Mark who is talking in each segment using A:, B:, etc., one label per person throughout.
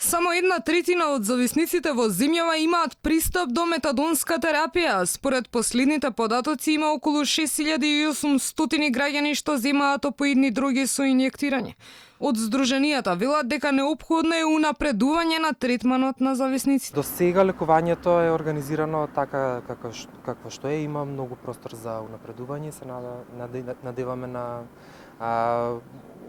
A: Само 1/3 од зависниците во земјава имаат пристап до метадонска терапија. Според последните податоци има околу 6800 граѓани што земаат опоидни дроги со инјектирање. Од здруженијата велат дека неопходно е унапредување на третманот на зависниците.
B: До сега лекувањето е организирано така какво што е, има многу простор за унапредување, се надеваме на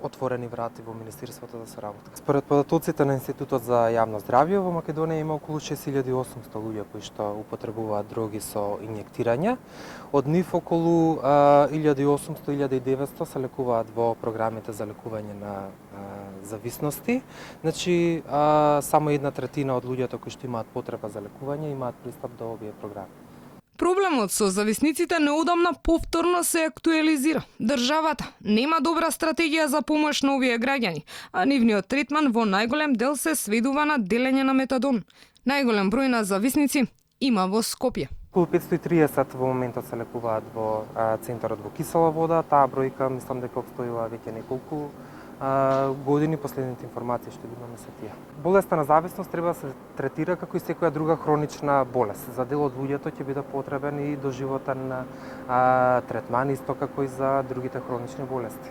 B: отворени врати во Министерството за соработка. Според податоците на Институтот за јавно здравје во Македонија има околу 6800 луѓе кои што употребуваат дроги со инјектирање. Од нив околу 1800-1900 се лекуваат во програмите за лекување на зависности. Значи, само 1/3 од луѓето кои што имаат потреба за лекување имаат пристап до овие програми.
A: Проблемот со зависниците неодамна повторно се актуализира. Државата нема добра стратегија за помош на овие граѓани, а нивниот третман во најголем дел се сведува на делење на метадон. Најголем број на зависници има во Скопје.
B: Околу 530 во моментот се лекуваат во центарот во Кисела вода. Таа бројка мислам дека обстојува веќе неколку години. Последните информации што ги имаме се тие. Болеста на зависност треба да се третира како и секоја друга хронична болест. За дел од луѓето ќе биде потребен и доживотен третман, исто како и за другите хронични болести.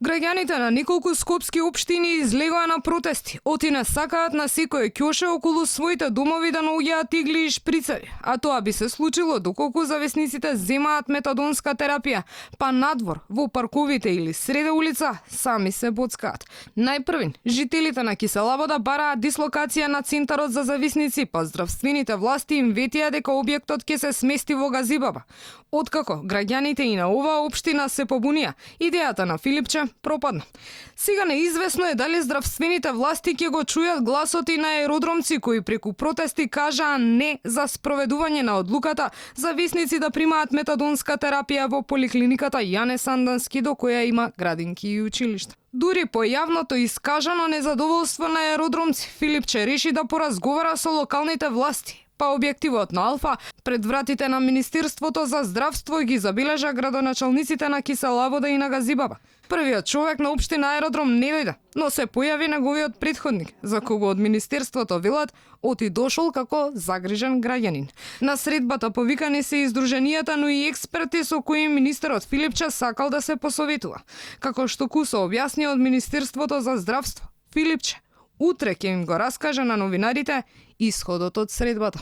A: Граѓаните на неколку скопски општини излегоа на протести. Оти не сакаат на секој ќоше околу своите домови да наоѓаат игли и шприцари. А тоа би се случило доколку зависниците земаат метадонска терапија, па надвор, во парковите или среде улица, сами се боцкаат. Најпрвин, жителите на Кисела вода бараат дислокација на центарот за зависници, па здравствените власти им ветија дека објектот ќе се смести во Газибаба. Откако граѓаните и на оваа општина се побунија, идејата на Филипче пропадна. Сега неизвестно е дали здравствените власти ќе го чујат гласот и на аеродромци кои преку протести кажаа не за спроведување на одлуката зависници да примаат метадонска терапија во поликлиниката Јане Сандански, до која има градинки и училишта. Дури по јавното искажано незадоволство на аеродромци, Филипче реши да поразговара со локалните власти. Па објективот на Алфа пред вратите на Министерството за здравство ги забележа градоначалниците на Кисела вода и на Газибаба. Првиот човек на општина аеродром не дојде, но се појави неговиот претходник, за кого од Министерството велат оти дошол како загрижен граѓанин. На средбата повикани се и здруженијата, но и експерти со кои министерот Филипче сакал да се посоветува. Како што Кусо објасни од Министерството за здравство, Филипче утре ќе им го раскаже на новинарите исходот од средбата.